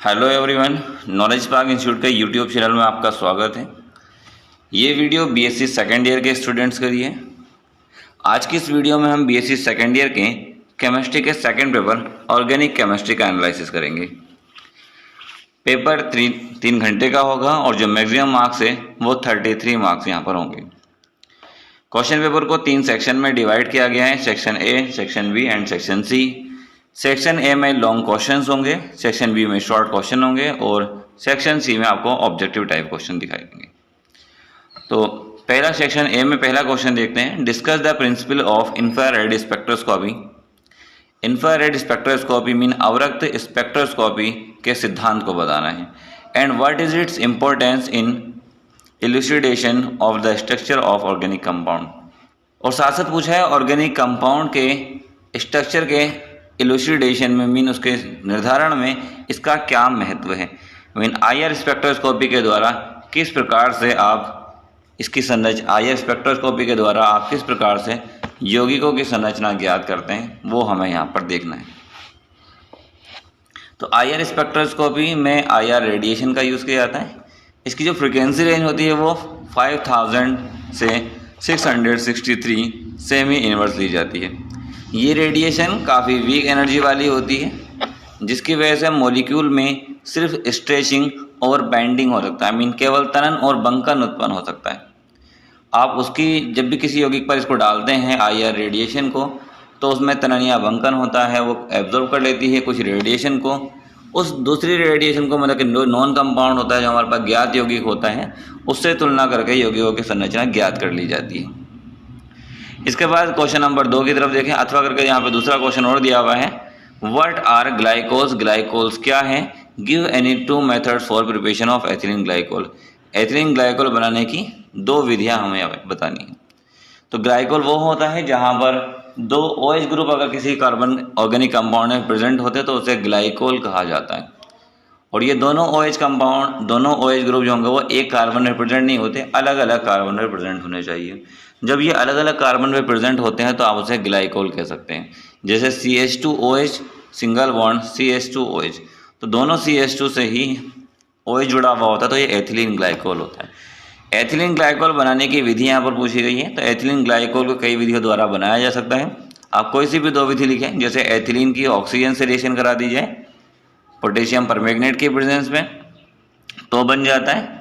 Hello everyone, knowledge park institute के YouTube channel में आपका स्वागत है। ये वीडियो बीएससी सेकेंड ईयर के स्टूडेंट्स के लिए। आज की इस वीडियो में हम बीएससी सेकेंड ईयर के केमिस्ट्री के सेकेंड पेपर ऑर्गेनिक केमिस्ट्री का एनालिसिस करेंगे। पेपर 3 घंटे का होगा और जो मैक्सिमम मार्क्स है वो 33 मार्क्स यहाँ पर होंगे। क्वेश्चन पेपर को 3 सेक्शन में डिवाइड किया गया है, section A, section B and section C. Section A में लॉन्ग क्वेश्चंस होंगे, सेक्शन बी में शॉर्ट क्वेश्चन होंगे और सेक्शन सी में आपको ऑब्जेक्टिव टाइप क्वेश्चन दिखाई देंगे। तो पहला सेक्शन ए में पहला क्वेश्चन देखते हैं। Discuss the principle of infrared spectroscopy. Infrared spectroscopy mean अवरक्त स्पेक्ट्रोस्कोपी के सिद्धांत को बताना है। And what is its importance in elucidation of the structure of organic compound. और साथ साथ पूछा है ऑर्गेनिक कंपाउंड के स्ट्रक्चर के इलुसिडेशन में मीन उसके निर्धारण में इसका क्या महत्व है। मीन आईआर स्पेक्ट्रोस्कोपी के द्वारा किस प्रकार से आप इसकी संरचना आईआर स्पेक्ट्रोस्कोपी के द्वारा आप किस प्रकार से यौगिकों की संरचना ज्ञात करते हैं वो हमें यहाँ पर देखना है। तो आईआर स्पेक्ट्रोस्कोपी में आईआर रेडिएशन का यूज़ किया जाता है। इसकी जो फ्रिक्वेंसी रेंज होती है वो 5000 से 663 सेमी इनवर्स ली जाती है। ये रेडिएशन काफ़ी वीक एनर्जी वाली होती है, जिसकी वजह से मॉलिक्यूल में सिर्फ स्ट्रेचिंग और बाइंडिंग हो सकता है। मीन केवल तनन और बंकन उत्पन्न हो सकता है। आप उसकी जब भी किसी यौगिक पर इसको डालते हैं आईआर रेडिएशन को, तो उसमें तनन या बंकन होता है, वो एब्जॉर्ब कर लेती है कुछ रेडिएशन को। उस दूसरी रेडिएशन को मतलब कि नॉन कंपाउंड होता है जो हमारे पास ज्ञात यौगिक होता है, उससे तुलना करके यौगिकों की संरचना ज्ञात कर ली जाती है। इसके बाद क्वेश्चन नंबर 2 की तरफ देखें। अथवा करके यहाँ पे दूसरा क्वेश्चन और दिया हुआ है। What are glycols. ग्लाइकोल्स क्या है। Give any 2 methods for preparation of ethylene glycol. Ethylene glycol बनाने की 2 विधियां हमें बतानी है। तो ग्लाइकोल वो होता है जहाँ पर 2 OH ग्रुप अगर किसी कार्बन ऑर्गेनिक कंपाउंड में प्रेजेंट होते तो उसे ग्लाइकोल कहा जाता है। और ये दोनों OH ग्रुप जो होंगे वो एक कार्बन में प्रेजेंट नहीं होते, अलग अलग कार्बन में प्रेजेंट होने चाहिए। जब ये अलग अलग कार्बन में प्रेजेंट होते हैं तो आप उसे ग्लाइकोल कह सकते हैं। जैसे CH2OH सिंगल बॉन्ड CH2OH, तो दोनों CH2 से ही OH जुड़ा हुआ होता है, तो ये एथिलीन ग्लाइकोल होता है। एथिलीन ग्लाइकोल बनाने की विधि यहाँ पर पूछी गई है। तो एथिलीन ग्लाइकोल को कई विधियों द्वारा बनाया जा सकता है। आप कोई सी भी 2 विधि लिखें। जैसे एथिलीन की ऑक्सीजन से रिएक्शन करा दी जाए पोटेशियम परमैंगनेट के प्रेजेंस में तो बन जाता है,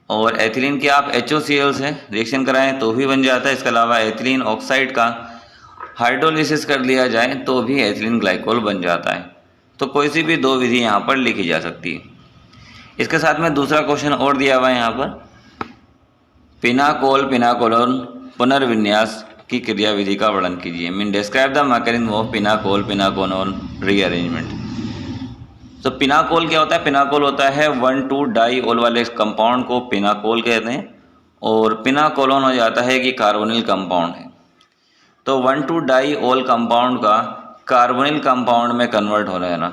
और एथिलीन की आप HOCl से रिएक्शन कराएं तो भी बन जाता है। इसके अलावा एथिलीन ऑक्साइड का हाइड्रोलिसिस कर लिया जाए तो भी एथिलीन ग्लाइकोल बन जाता है। तो कोई सी भी 2 विधि यहाँ पर लिखी जा सकती है। इसके साथ में दूसरा क्वेश्चन और दिया हुआ है यहाँ पर। पिनाकोल पिनाकोलोन पुनर्विन्यास की क्रियाविधि का वर्णन कीजिए। Mean describe the mechanism of pinacol pinacolone rearrangement. तो पिनाकोल क्या होता है। पिनाकोल होता है 1,2-डाईओल वाले कंपाउंड को पिनाकोल कहते हैं, और पिनाकोलोन हो जाता है कि कार्बोनिल कंपाउंड है। तो 1,2-डाईओल कंपाउंड का कार्बोनिल कंपाउंड में कन्वर्ट हो रहा है ना,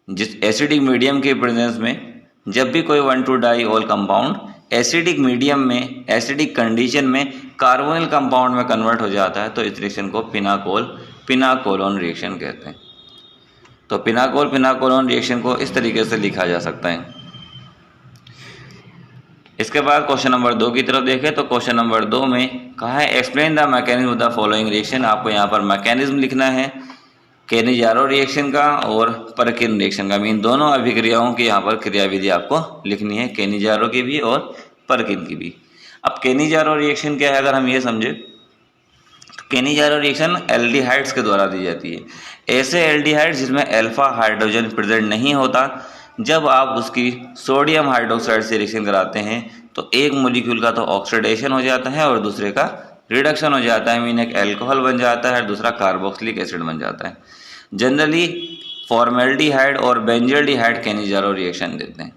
जिस एसिडिक मीडियम के प्रेजेंस में जब भी कोई 1,2-डाईओल कंपाउंड एसिडिक मीडियम में एसिडिक कंडीशन में कार्बोनिल कंपाउंड में कन्वर्ट हो जाता है तो इस रिएक्शन को पिनाकोल पिनाकोलोन रिएक्शन कहते हैं। तो पिनाकोल पिनाकोलोन रिएक्शन को इस तरीके से लिखा जा सकता है। इसके बाद क्वेश्चन नंबर 2 की तरफ देखें। तो क्वेश्चन नंबर 2 में कहा है explain the mechanism of the following reaction. आपको यहाँ पर मैकेनिज्म लिखना है केनिजारो रिएक्शन का और परकिन रिएक्शन का। मीन दोनों अभिक्रियाओं की यहाँ पर क्रियाविधि आपको लिखनी है, केनिजारो की भी और परकिन की भी। अब केनिजारो रिएक्शन क्या है अगर हम ये समझे, केनिजारो रिएक्शन एल्डिहाइड्स के द्वारा दी जाती है। ऐसे एल्डिहाइड्स जिसमें अल्फा हाइड्रोजन प्रेजेंट नहीं होता, जब आप उसकी सोडियम हाइड्रोक्साइड से रिएक्शन कराते हैं तो एक मॉलिक्यूल का तो ऑक्सीडेशन हो जाता है और दूसरे का रिडक्शन हो जाता है। मीन एक अल्कोहल बन जाता है, दूसरा कार्बोक्सिलिक एसिड बन जाता है। जनरली फॉर्मेल्डिहाइड और बेंजल्डिहाइड केनिजारो रिएक्शन देते हैं।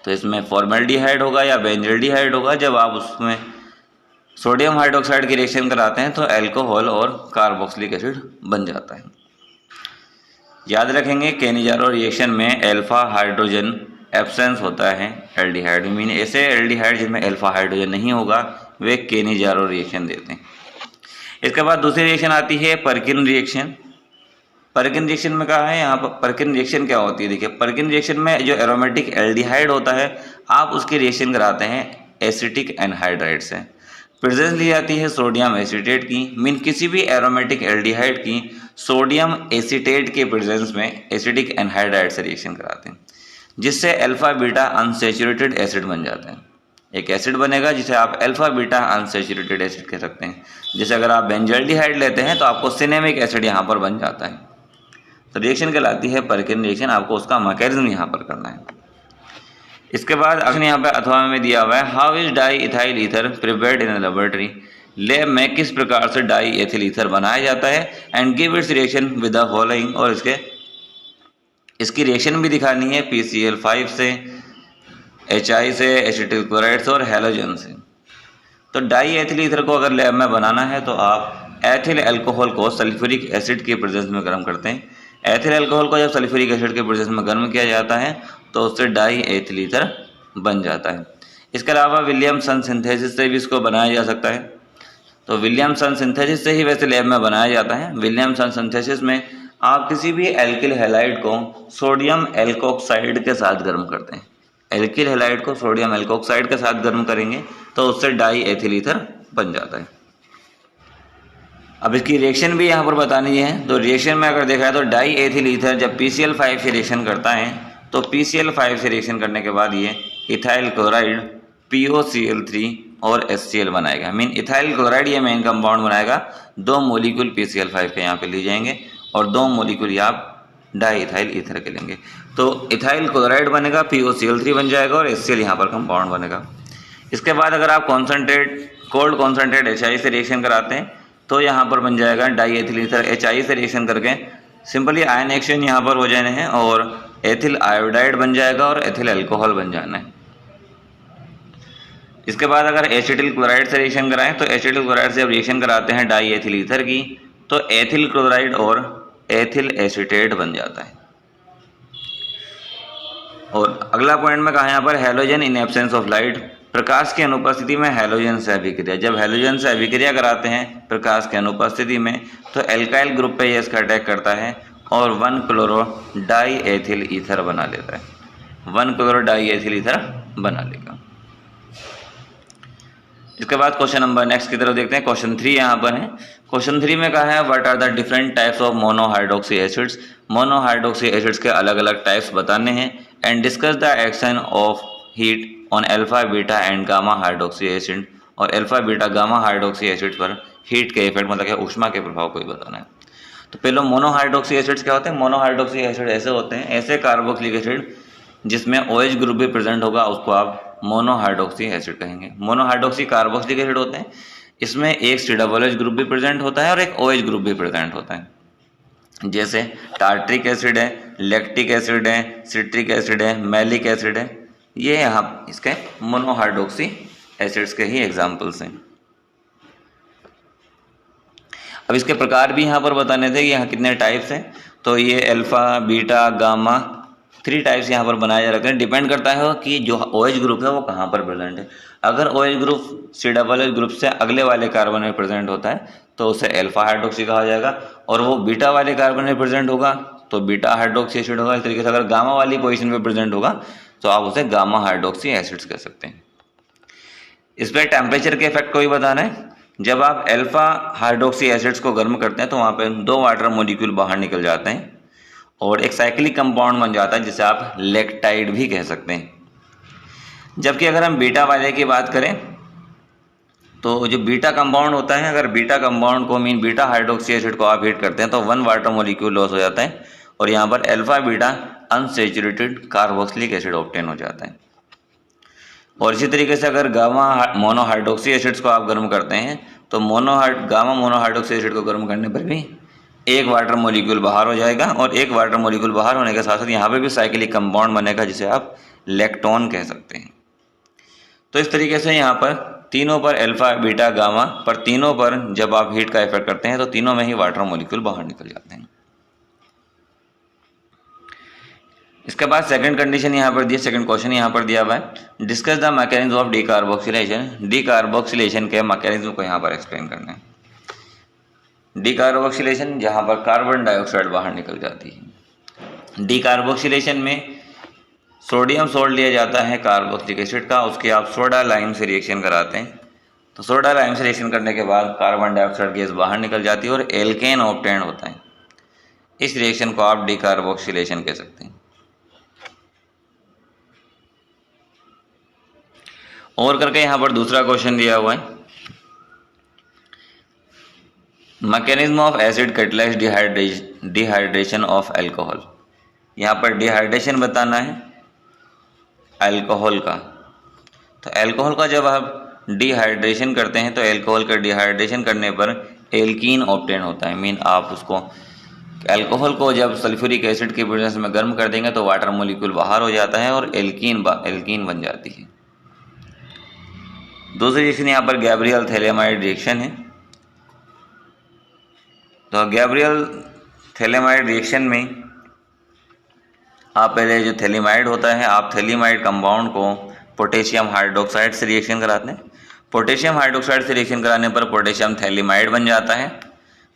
तो इसमें फॉर्मेल्डिहाइड होगा या बेंजल्डिहाइड होगा। जब आप उसमें सोडियम हाइड्रोक्साइड की रिएक्शन कराते हैं तो अल्कोहल और कार्बोक्सिलिक एसिड बन जाता है। याद रखेंगे केनिजारो रिएक्शन में अल्फा हाइड्रोजन एब्सेंस होता है एल्डिहाइड। मीन ऐसे एल्डिहाइड जिसमें अल्फा हाइड्रोजन नहीं होगा वे केनिजारो रिएक्शन देते हैं। इसके बाद दूसरी रिएक्शन आती है परकिन रिएक्शन। परकिन रिएक्शन में कहा है यहाँ पर परकिन रिएक्शन क्या होती है। देखिए परकिन रिएक्शन में जो एरोमेटिक एल्डिहाइड होता है आप उसकी रिएक्शन कराते हैं एसिटिक एनहाइड्राइड से। प्रेजेंस ली जाती है सोडियम एसीटेट की, मीन किसी भी एरोमेटिक एल्डिहाइड की सोडियम एसीटेट के प्रेजेंस में एसिटिक एनहाइड्राइड से रिएक्शन कराते हैं, जिससे अल्फा बीटा अनसैचुरेटेड एसिड बन जाता है। एक एसिड बनेगा जिसे आप अल्फा बीटा अनसैचुरेटेड एसिड कह सकते हैं। जैसे अगर आप बेंजल्डिहाइड लेते हैं तो आपको सिनेमिक एसिड यहाँ पर बन जाता है। तो रिएक्शन कहलाती है परकिन रिएक्शन, आपको उसका मैकेनिज्म यहाँ पर करना है। इसके बाद अगर यहाँ पे अथवा में दिया हुआ है how is di ethyl ether prepared in laboratory, lab में किस प्रकार से डाई एथिल ईथर बनाया जाता है and give its reaction with the following, और इसकी रिएक्शन भी दिखानी है PCl5 से, HI से, एसिटिल क्लोराइड से और हैलोजन से। तो डाई एथिल ईथर को अगर लैब में बनाना है तो आप एथिल अल्कोहल को सल्फ्यूरिक एसिड के प्रेजेंस में गर्म करते हैं। एथिल अल्कोहल को जब सल्फ्यूरिक एसिड के प्रेजेंस में गर्म किया जाता है तो उससे डाई एथिल ईथर बन जाता है। इसके अलावा विलियमसन सिंथेसिस से भी इसको बनाया जा सकता है। तो विलियमसन सिंथेसिस से ही वैसे लैब में बनाया जाता है। विलियमसन सिंथेसिस में आप किसी भी एल्किल हैलाइड को सोडियम एल्कोक्साइड के साथ गर्म करते हैं। एल्किल हैलाइड को सोडियम एल्कोक्साइड के साथ गर्म करेंगे तो उससे डाई एथिल ईथर बन जाता है। अब इसकी रिएक्शन भी यहाँ पर बतानी है। तो रिएक्शन में अगर देखा है तो डाई एथिल ईथर जब PCl5 से रिएक्शन करता है तो PCl5 से रिएक्शन करने के बाद ये इथाइल क्लोराइड POCl3 और HCl बनाएगा। मीन इथाइल क्लोराइड ये मेन कंपाउंड बनाएगा। 2 मोलिक्यूल PCl5 के यहाँ पे लिए जाएंगे और 2 मोलिक्यूल आप डाई इथाइल ईथर के लेंगे। तो इथाइल क्लोराइड बनेगा, POCl3 बन जाएगा और HCl यहाँ पर कंपाउंड बनेगा। इसके बाद अगर आप कोल्ड कॉन्सेंट्रेट HI से रिएक्शन कराते हैं तो यहाँ पर बन जाएगा डाई एथिल ईथर HI से रिएक्शन करके सिंपली आयन एक्सचेंज यहाँ पर हो जाने हैं और एथिल आयोडाइड बन जाएगा और एथिल अल्कोहल बन जाना है। इसके बाद अगर एसिटिल क्लोराइड से रिएक्शन कराएं तो एसिटिल क्लोराइड से जब रिएक्शन कराते हैं डाई एथिल ईथर की तो एथिल क्लोराइड और एथिल एसीटेट बन जाता है। और अगला पॉइंट में कहा यहाँ पर halogen in absence of light, प्रकाश की अनुपस्थिति में हैलोजन से अभिक्रिया। जब हैलोजन से अभिक्रिया कराते हैं प्रकाश की अनुपस्थिति में तो एल्काइल ग्रुप पे ये इसका अटैक करता है और 1 क्लोरो डाई एथिल ईथर बना लेता है। 1 क्लोरो डाई एथिल ईथर बना लेगा। इसके बाद क्वेश्चन नंबर नेक्स्ट की तरफ देखते हैं। क्वेश्चन 3 यहाँ पर है। क्वेश्चन 3 में कहा है what are the different types of monohydroxy acids. Monohydroxy acids के अलग अलग टाइप्स बताने हैं and discuss the action of heat on alpha beta and gamma hydroxy acid, और alpha beta gamma hydroxy acid पर हीट के इफेक्ट मतलब क्या ऊष्मा के प्रभाव को ही बताना है। तो पहले मोनोहाइड्रोक्सी एसिड्स क्या होते हैं। मोनोहाइड्रोक्सी एसिड ऐसे होते हैं, ऐसे कार्बोक्सिलिक एसिड जिसमें OH ग्रुप भी प्रेजेंट होगा उसको आप मोनोहाइड्रोक्सी एसिड कहेंगे। मोनोहाइड्रोक्सी कार्बोक्सिलिक एसिड होते हैं, इसमें एक COOH ग्रुप भी प्रेजेंट होता है और एक OH ग्रुप भी प्रेजेंट होता है। जैसे टार्ट्रिक एसिड है, लैक्टिक एसिड है, सिट्रिक एसिड है, मैलिक एसिड है, ये यहाँ इसके मोनोहाइड्रोक्सी एसिड्स के ही एग्जाम्पल्स हैं। अब इसके प्रकार भी यहाँ पर बताने थे कि यहाँ कितने टाइप्स हैं। तो ये अल्फा बीटा गामा 3 टाइप्स यहाँ पर बनाए जा रखे हैं। डिपेंड करता है कि जो OH ग्रुप है वो कहाँ पर प्रेजेंट है। अगर OH ग्रुप COOH ग्रुप से अगले वाले कार्बन में प्रेजेंट होता है तो उसे अल्फा हाइड्रोक्सी कहा जाएगा, और वो बीटा वाले कार्बन में प्रेजेंट होगा तो बीटा हाइड्रोक्सी एसिड होगा। इस तरीके से अगर गामा वाली पोजीशन पे प्रेजेंट होगा तो आप उसे गामा हाइड्रोक्सी एसिड्स कह सकते हैं। इस पर टेम्परेचर के इफेक्ट को भी बताना है। जब आप अल्फा हाइड्रोक्सी एसिड्स को गर्म करते हैं तो वहाँ पे 2 वाटर मॉलिक्यूल बाहर निकल जाते हैं और एक साइक्लिक कंपाउंड बन जाता है जिसे आप लैक्टाइड भी कह सकते हैं। जबकि अगर हम बीटा वाले की बात करें तो जो बीटा कंपाउंड होता है, अगर बीटा कंपाउंड को मीन बीटा हाइड्रोक्सी एसिड को आप हीट करते हैं तो 1 वाटर मॉलिक्यूल लॉस हो जाता है और यहाँ पर alpha beta unsaturated carboxylic acid obtain हो जाता है। और इसी तरीके से अगर गामा मोनोहाइड्रोक्सी एसिड्स को आप गर्म करते हैं तो गामा मोनोहाइड्रोक्सी एसिड को गर्म करने पर भी 1 वाटर मॉलिक्यूल बाहर हो जाएगा और 1 वाटर मॉलिक्यूल बाहर होने के साथ साथ यहाँ पे भी साइक्लिक कंपाउंड बनेगा जिसे आप लैक्टोन कह सकते हैं। तो इस तरीके से यहाँ पर तीनों पर अल्फा बीटा गामा पर तीनों पर जब आप हीट का इफेक्ट करते हैं तो तीनों में ही वाटर मॉलिक्यूल बाहर निकल जाते हैं। इसके बाद सेकंड कंडीशन यहाँ पर दी, सेकंड क्वेश्चन यहाँ पर दिया हुआ है discuss the mechanism of decarboxylation. Decarboxylation के मैकेनिज्म को यहाँ पर एक्सप्लेन करना है। डीकार्बोक्सिलेशन, जहाँ पर कार्बन डाइऑक्साइड बाहर निकल जाती है। डीकार्बोक्सिलेशन में सोडियम सोल्ट लिया जाता है कार्बोक्सिलिक एसिड का, उसके आप सोडा लाइम से रिएक्शन कराते हैं, तो सोडा लाइम से रिएक्शन करने के बाद कार्बन डाइऑक्साइड गैस बाहर निकल जाती है और एल्केन ऑब्टेन होता है। इस रिएक्शन को आप डीकार्बोक्सिलेशन कह सकते हैं। और करके यहाँ पर दूसरा क्वेश्चन दिया हुआ है, mechanism of acid catalyse dehydration of alcohol. यहाँ पर डिहाइड्रेशन बताना है अल्कोहल का। तो अल्कोहल का जब आप डिहाइड्रेशन करते हैं तो अल्कोहल का डिहाइड्रेशन करने पर एल्कीन ऑब्टेन होता है। मीन आप उसको अल्कोहल को जब सल्फ्यूरिक एसिड के प्रेजेंस में गर्म कर देंगे तो वाटर मॉलिक्यूल बाहर हो जाता है और एल्कीन बन जाती है। दूसरी रिएक्शन यहाँ पर गैब्रियल थैलेमाइड रिएक्शन है। तो गैब्रियल थैलेमाइड रिएक्शन में आप पहले जो थैलेमाइड होता है, आप थैलेमाइड कंपाउंड को पोटेशियम हाइड्रोक्साइड से रिएक्शन कराते हैं। पोटेशियम हाइड्रोक्साइड से रिएक्शन कराने पर पोटेशियम थैलेमाइड बन जाता है।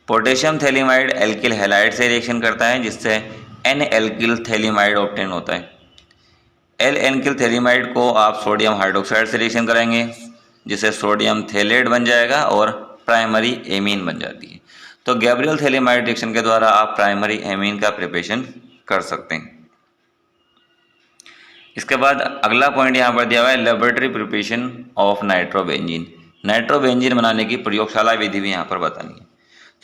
पोटेशियम थैलेमाइड एल्किल हैलाइड से रिएक्शन करता है, जिससे एन एल्किल थैलेमाइड ऑब्टेन होता है। एल एल्किल थैलेमाइड को आप सोडियम हाइड्रोक्साइड से रिएक्शन कराएंगे, जिससे सोडियम थैलेट बन जाएगा और प्राइमरी एमीन बन जाती है। तो गैब्रियल थैलेमाइड रिएक्शन के द्वारा आप प्राइमरी एमीन का प्रिपरेशन कर सकते हैं। इसके बाद अगला पॉइंट यहाँ पर दिया हुआ है, laboratory preparation of nitrobenzene. Nitrobenzene बनाने की प्रयोगशाला विधि भी यहाँ पर बतानी है।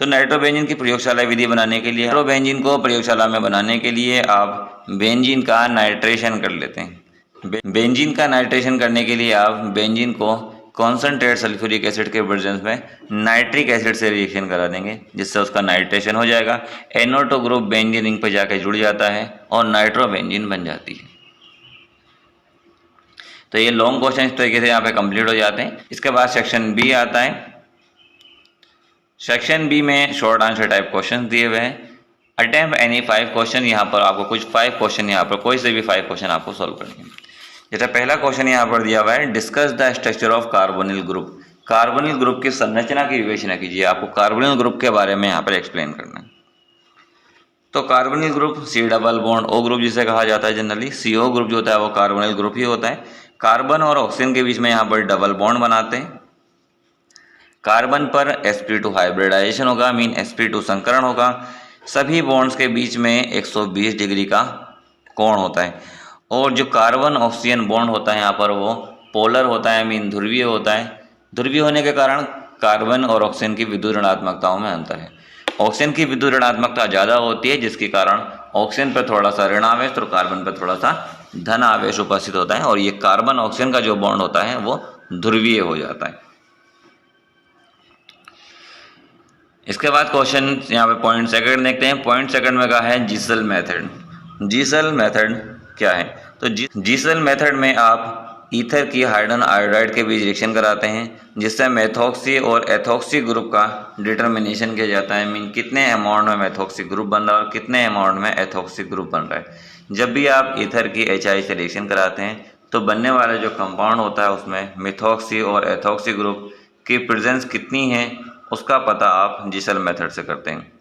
तो नाइट्रोबेंजीन की प्रयोगशाला विधि बनाने के लिए, नाइट्रोबेंजीन को प्रयोगशाला में बनाने के लिए आप बेंजीन का नाइट्रेशन कर लेते हैं। बेंजीन का नाइट्रेशन करने के लिए आप बेंजीन को कॉन्सेंट्रेट सल्फ्यूरिक एसिड के प्रेजेंस में नाइट्रिक एसिड से रिएक्शन करा देंगे, जिससे उसका नाइट्रेशन हो जाएगा। NO2 ग्रुप बेंजीन रिंग पर जाकर जुड़ जाता है और नाइट्रोबेंजीन बन जाती है। तो ये लॉन्ग क्वेश्चन इस तरीके से यहाँ पे कंप्लीट हो जाते हैं। इसके बाद सेक्शन बी आता है। सेक्शन बी में शॉर्ट आंसर टाइप क्वेश्चन दिए हुए हैं। अटेम्प्ट एनी 5 क्वेश्चन, यहाँ पर आपको कुछ 5 क्वेश्चन, यहाँ पर कोई से भी 5 क्वेश्चन आपको सॉल्व करने हैं। जैसे पहला क्वेश्चन यहाँ पर दिया हुआ है, discuss the structure of carbonyl group. Carbonyl group की संरचना की विवेचना कीजिए। आपको कार्बोनिल ग्रुप के बारे में यहाँ पर एक्सप्लेन करना है। तो carbonyl group C double bond O group जिसे कहा जाता है जनरली, CO ग्रुप जो होता है वो कार्बोनिल ग्रुप ही होता है। कार्बन और ऑक्सीजन के बीच में यहाँ पर डबल बॉन्ड बनाते हैं। कार्बन पर sp2 हाइब्रिडाइजेशन होगा, मीन sp2 संकरण होगा। सभी बॉन्ड्स के बीच में 120 डिग्री का कोण होता है। और जो कार्बन ऑक्सीजन बॉन्ड होता है यहाँ पर वो पोलर होता है, मीन ध्रुवीय होता है। ध्रुवीय होने के कारण कार्बन और ऑक्सीजन की विद्युत ऋणात्मकताओं में अंतर है। ऑक्सीजन की विद्युत ऋणात्मकता ज़्यादा होती है, जिसके कारण ऑक्सीजन पर थोड़ा सा ऋण आवेश और कार्बन पर थोड़ा सा धन आवेश उपस्थित होता है, और ये कार्बन ऑक्सीजन का जो बॉन्ड होता है वो ध्रुवीय हो जाता है। इसके बाद क्वेश्चन यहाँ पे पॉइंट सेकंड देखते हैं। पॉइंट सेकंड में कहा है जीसल मेथड। जीसल मेथड क्या है? तो जीसल मेथड में आप ईथर की हाइड्रोजन आयोडाइड के बीच रिएक्शन कराते हैं, जिससे मेथॉक्सी और एथॉक्सी ग्रुप का डिटर्मिनेशन किया जाता है। मीन कितने अमाउंट में मेथॉक्सी ग्रुप बन रहा है और कितने अमाउंट में एथॉक्सी ग्रुप बन रहा है। जब भी आप ईथर की HI से रिएक्शन कराते हैं तो बनने वाला जो कंपाउंड होता है उसमें मेथॉक्सी और एथॉक्सी ग्रुप की प्रेजेंस कितनी है उसका पता आप जीसल मेथड से करते हैं।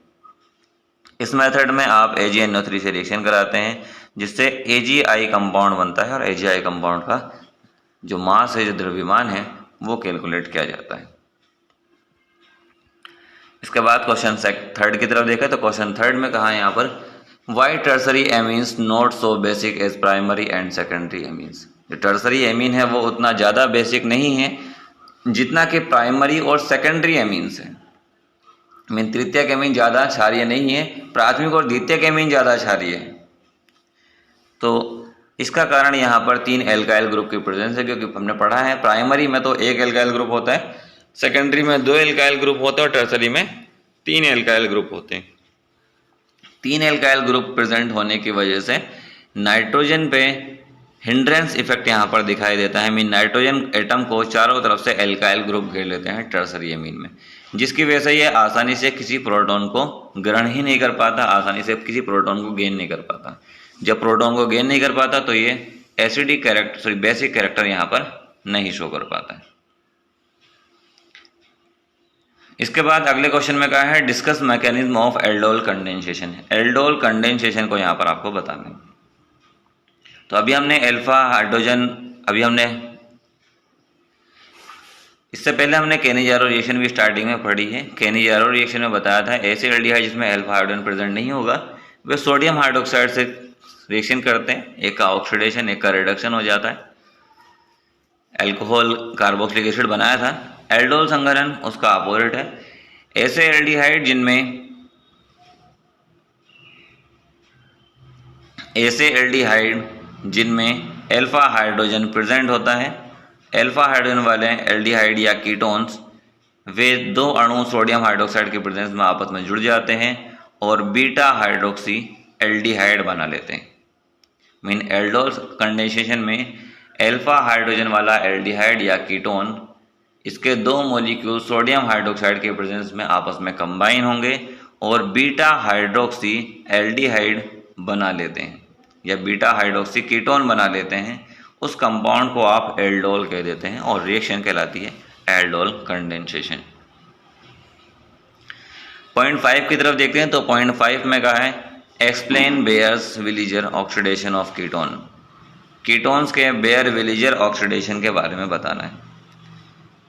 इस मेथड में आप AgNO3 से रिएक्शन कराते हैं, जिससे AgI कंपाउंड बनता है, और AgI कंपाउंड का जो मास है, जो द्रव्यमान है, वो कैलकुलेट किया जाता है। इसके बाद क्वेश्चन थर्ड की तरफ देखा तो क्वेश्चन थर्ड में कहा है यहाँ पर, why tertiary amines not so basic as primary and secondary amines. जो टर्सरी एमीन है वो उतना ज़्यादा बेसिक नहीं है जितना कि प्राइमरी और सेकेंडरी एमीन्स है। मीन तृतीयक एमीन ज़्यादा क्षारीय नहीं है, प्राथमिक और द्वितीयक एमीन ज़्यादा क्षारीय है। तो इसका कारण यहाँ पर 3 एल्काइल ग्रुप की प्रेजेंस है, क्योंकि हमने पढ़ा है प्राइमरी में तो 1 एल्काइल ग्रुप होता है, सेकेंडरी में 2 एल्काइल ग्रुप होता है और टर्सरी में 3 एल्काइल ग्रुप होते हैं। 3 एल्काइल ग्रुप प्रेजेंट होने की वजह से नाइट्रोजन पे हिंड्रेंस इफेक्ट यहाँ पर दिखाई देता है। मीन नाइट्रोजन एटम को चारों तरफ से एल्काइल ग्रुप घेर लेते हैं टर्सरी एमीन में, जिसकी वजह से ये आसानी से किसी प्रोटॉन को ग्रहण ही नहीं कर पाता, आसानी से किसी प्रोटॉन को गेन नहीं कर पाता। जब प्रोटॉन को गेन नहीं कर पाता तो ये एसिडिक कैरेक्टर, बेसिक कैरेक्टर यहाँ पर नहीं शो कर पाता है। इसके बाद अगले क्वेश्चन में कहा है discuss mechanism of aldol condensation. Aldol condensation को यहाँ पर आपको बताना है। तो अभी हमने अल्फा हाइड्रोजन, इससे पहले हमने केनिजारो रिएक्शन भी स्टार्टिंग में पढ़ी है। केनिजारो रिएक्शन में बताया था ऐसे एल्डिहाइड जिसमें अल्फा हाइड्रोजन प्रेजेंट नहीं होगा वे सोडियम हाइड्रोक्साइड से रिएक्शन करते हैं, एक का ऑक्सीडेशन एक का रिडक्शन हो जाता है। अल्कोहल कार्बोक्सिलिक एसिड बनाया था। एल्डोल संघनन उसका अपोजिट है। ऐसे एल्डिहाइड जिनमें अल्फा हाइड्रोजन प्रेजेंट होता है, अल्फा हाइड्रोजन वाले एल्डिहाइड या कीटोन्स वे दो अणु सोडियम हाइड्रोक्साइड के प्रेजेंस में आपस में जुड़ जाते हैं और बीटा हाइड्रोक्सी एल्डिहाइड बना लेते हैं। मीन एल्डोल कंडेंसेशन में अल्फा हाइड्रोजन वाला एल्डिहाइड या कीटोन इसके दो मॉलिक्यूल सोडियम हाइड्रोक्साइड के प्रेजेंस में आपस में कंबाइन होंगे और बीटा हाइड्रोक्सी एल्डिहाइड बना लेते हैं या बीटा हाइड्रोक्सी कीटोन बना लेते हैं। उस कंपाउंड को आप एल्डोल कह देते हैं और रिएक्शन कहलाती है एल्डोल कंडेंसेशन। पॉइंट 5 की तरफ देखते हैं। तो पॉइंट 5 में कहा है explain Baeyer's Villiger oxidation of ketone. Ketones के बेयर-विलीजर ऑक्सीडेशन के बारे में बताना है।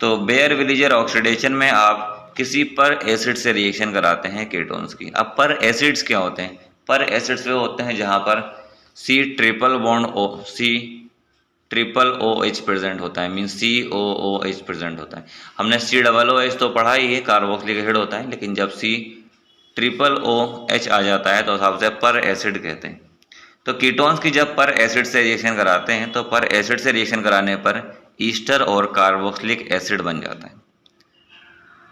तो बेयर-विलीजर ऑक्सीडेशन में आप किसी पर एसिड से रिएक्शन कराते हैं कीटोन्स की। अब पर एसिड्स क्या होते हैं? पर एसिड्स वे होते हैं जहां पर C ट्रिपल OH प्रेजेंट होता है, मीन COOH प्रेजेंट होता है। हमने COOH तो पढ़ा ही है, कार्बोक्सिलिक एसिड होता है, लेकिन जब C ट्रिपल OH आ जाता है तो सबसे पर एसिड कहते हैं। तो कीटोन्स की जब पर एसिड से रिएक्शन कराते हैं तो पर एसिड से रिएक्शन कराने पर ईस्टर और कार्बोक्सिलिक एसिड बन जाता है।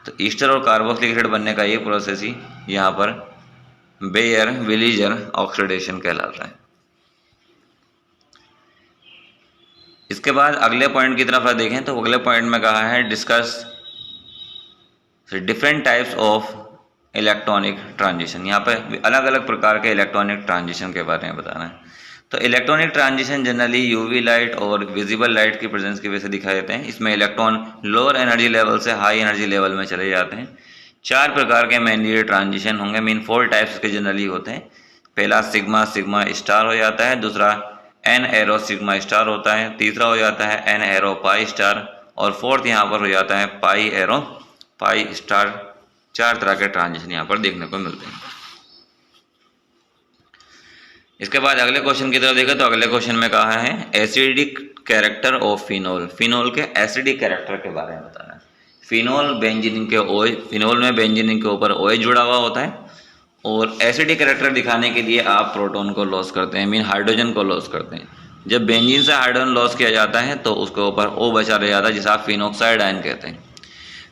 तो ईस्टर और कार्बोक्सिलिक एसिड बनने का ये प्रोसेस ही यहाँ पर बेयर-विलीजर ऑक्सीडेशन कहलाता है। इसके बाद अगले पॉइंट की तरफ देखें तो अगले पॉइंट में कहा है discuss different types of electronic transition. यहाँ पे अलग अलग प्रकार के इलेक्ट्रॉनिक ट्रांजिशन के बारे में बताना है। तो electronic transition generally UV light और विजिबल लाइट की प्रेजेंस की वजह से दिखाई देते हैं। इसमें इलेक्ट्रॉन लोअर एनर्जी लेवल से हाई एनर्जी लेवल में चले जाते हैं। 4 प्रकार के मेनली ट्रांजिशन होंगे, मीन 4 टाइप्स के जनरली होते हैं। पहला सिग्मा स्टार हो जाता है, दूसरा एन एरो सिग्मा स्टार होता है, तीसरा हो जाता है एन एरो पाई स्टार और फोर्थ यहाँ पर हो जाता है पाई एरो पाई स्टार। 4 तरह के ट्रांजिशन यहाँ पर देखने को मिलते हैं। इसके बाद अगले क्वेश्चन की तरफ देखें तो अगले क्वेश्चन में कहा है acidic character of phenol. Phenol के एसिडिक कैरेक्टर के बारे में बताना है। फिनोल में बेंजीन के ऊपर OH जुड़ा हुआ होता है और एसिडिक कैरेक्टर दिखाने के लिए आप प्रोटॉन को लॉस करते हैं, मीन हाइड्रोजन को लॉस करते हैं। जब बेंजीन से हाइड्रोजन लॉस किया जाता है तो उसके ऊपर O बचा रह जाता है जिसे आप फिनोक्साइड आयन कहते हैं।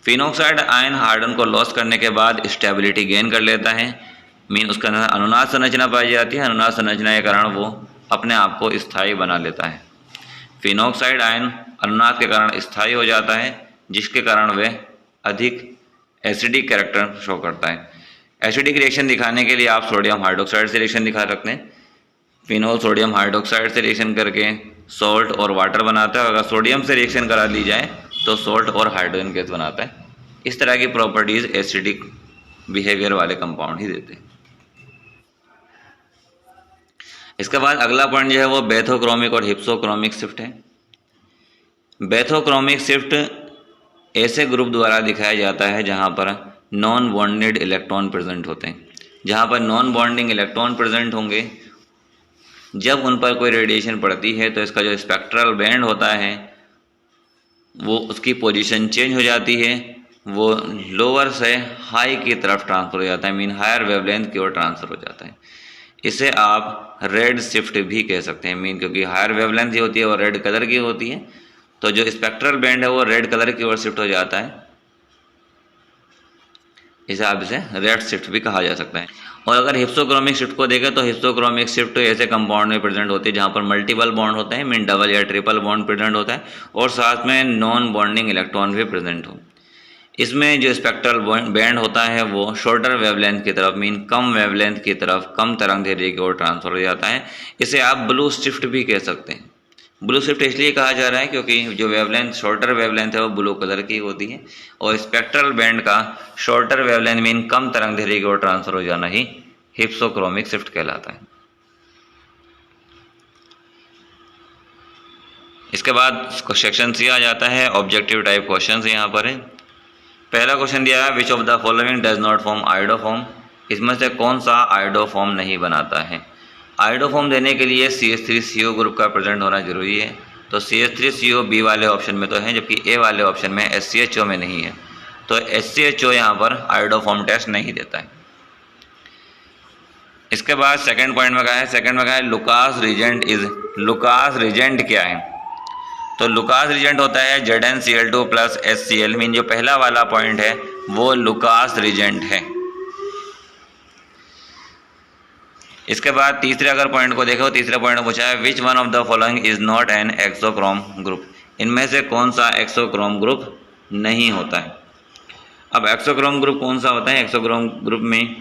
फिनोक्साइड आयन हाइड्रोजन को लॉस करने के बाद स्टेबिलिटी गेन कर लेता है, मीन उसके अंदर अनुनाद संरचना पाई जाती है। अनुनाद संरचना के कारण वो अपने आप को स्थायी बना लेता है। फिनोक्साइड आयन अनुनाद के कारण स्थायी हो जाता है जिसके कारण वह अधिक एसिडिक कैरेक्टर शो करता है। एसिडिक रिएक्शन दिखाने के लिए आप सोडियम हाइड्रोक्साइड से रिएक्शन दिखा सकते हैं। फिनोल सोडियम हाइड्रोक्साइड से रिएक्शन करके सॉल्ट और वाटर बनाता है। अगर सोडियम से रिएक्शन करा ली जाए तो सॉल्ट और हाइड्रोजन गैस बनाता है। इस तरह की प्रॉपर्टीज एसिडिक बिहेवियर वाले कंपाउंड ही देते हैं। इसके बाद अगला पॉइंट जो है वो बेथोक्रोमिक और हिप्सोक्रोमिक शिफ्ट है। बेथोक्रोमिक शिफ्ट ऐसे ग्रुप द्वारा दिखाया जाता है जहां पर नॉन बॉन्डेड इलेक्ट्रॉन प्रेजेंट होते हैं। जहां पर नॉन बॉन्डिंग इलेक्ट्रॉन प्रेजेंट होंगे, जब उन पर कोई रेडिएशन पड़ती है तो इसका जो स्पेक्ट्रल बैंड होता है वो उसकी पोजीशन चेंज हो जाती है, वो लोअर से हाई की तरफ ट्रांसफर हो जाता है, मीन हायर वेवलेंथ की ओर ट्रांसफर हो जाता है। इसे आप रेड शिफ्ट भी कह सकते हैं, मीन क्योंकि हायर वेवलेंथ होती है और रेड कलर की होती है, तो जो स्पेक्ट्रल बैंड है वो रेड कलर की ओर शिफ्ट हो जाता है। इसे आप इसे रेड शिफ्ट भी कहा जा सकता है। और अगर हिप्सोक्रोमिक शिफ्ट को देखें तो हिप्सोक्रोमिक शिफ्ट ऐसे कंपाउंड में प्रेजेंट होती है जहाँ पर मल्टीपल बॉन्ड होते हैं, मीन डबल या ट्रिपल बॉन्ड प्रेजेंट होता है और साथ में नॉन बॉन्डिंग इलेक्ट्रॉन भी प्रेजेंट हो। इसमें जो स्पेक्ट्रल बैंड होता है वो शॉर्टर वेवलेंथ की तरफ, मीन कम वेवलेंथ की तरफ, कम तरंग दैर्ध्य की ओर ट्रांसफर हो जाता है। इसे आप ब्लू शिफ्ट भी कह सकते हैं। ब्लू शिफ्ट इसलिए कहा जा रहा है क्योंकि जो वेवलेंथ शॉर्टर वेवलेंथ है वो ब्लू कलर की होती है, और स्पेक्ट्रल बैंड का शॉर्टर वेवलेंथ मीन कम तरंग दैर्ध्य की ओर ट्रांसफर हो जाना ही हिप्सोक्रोमिक शिफ्ट कहलाता है। इसके बाद सेक्शन सी आ जाता है, ऑब्जेक्टिव टाइप क्वेश्चन यहाँ पर है। पहला क्वेश्चन दिया है which of the following does not form iodoform, इसमें से कौन सा आयोडोफॉर्म नहीं बनाता है। आयोडोफॉर्म देने के लिए CH3CO ग्रुप का प्रेजेंट होना जरूरी है, तो CH3CO बी वाले ऑप्शन में तो है, जबकि ए वाले ऑप्शन में SCHO में नहीं है, तो SCHO यहाँ पर आयोडोफॉर्म टेस्ट नहीं देता है। इसके बाद सेकंड पॉइंट में कहा है, सेकंड में कहा है Lucas reagent is, Lucas reagent क्या है, तो लुकास रीजेंट होता है ZnCl2 प्लस HCl, मीन जो पहला वाला पॉइंट है वो लुकास रीजेंट है। इसके बाद तीसरे अगर पॉइंट को देखो, तीसरे पॉइंट में पूछा है which one of the following is not an auxochrome group, इनमें से कौन सा एक्सोक्रोम ग्रुप नहीं होता है। अब एक्सोक्रोम ग्रुप कौन सा होता है, एक्सोक्रोम ग्रुप में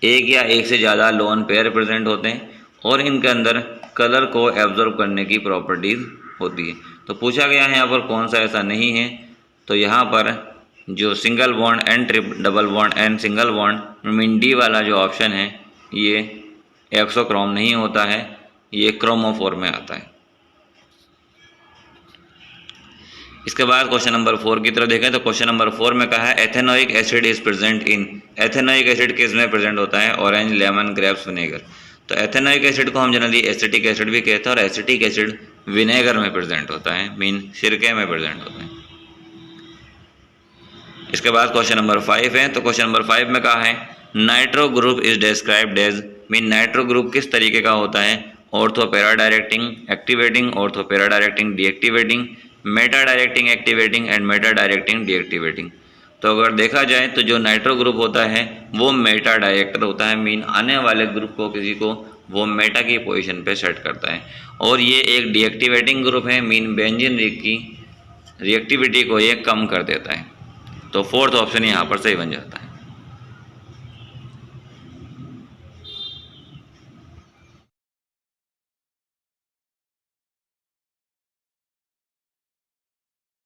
एक या एक से ज़्यादा लोन पेयर प्रेजेंट होते हैं और इनके अंदर कलर को एब्जॉर्ब करने की प्रॉपर्टीज होती है। तो पूछा गया है यहाँ पर कौन सा ऐसा नहीं है, तो यहाँ पर जो single bond and double bond and single bond mean D वाला जो ऑप्शन है ये एक्सोक्रोम नहीं होता है, ये क्रोमोफोर में आता है। इसके बाद क्वेश्चन नंबर 4 की तरफ देखें तो क्वेश्चन नंबर 4 में कहा है ethanoic acid is present in, ethanoic acid किस में प्रेजेंट होता है, ऑरेंज, लेमन, ग्रेप्स, विनेगर। तो एथेनोइक एसिड को हम जनरली एसिटिक एसिड भी कहते हैं और एसिटिक एसिड विनेगर में प्रेजेंट होता है, मीन सिरके में प्रेजेंट होता है। इसके बाद क्वेश्चन नंबर 5 है, तो क्वेश्चन नंबर 5 में कहा है nitro group is described as, mean nitro group किस तरीके का होता है, ortho para directing, activating, ortho para directing, deactivating, meta directing activating and meta directing deactivating. तो अगर देखा जाए तो जो नाइट्रो ग्रुप होता है वो मेटा डायरेक्टर होता है, मीन आने वाले ग्रुप को किसी को वो मेटा की पोजीशन पे सेट करता है, और ये एक डीएक्टिवेटिंग ग्रुप है, मीन बेंजीन की रिएक्टिविटी को ये कम कर देता है। तो फोर्थ ऑप्शन यहाँ पर सही बन जाता है।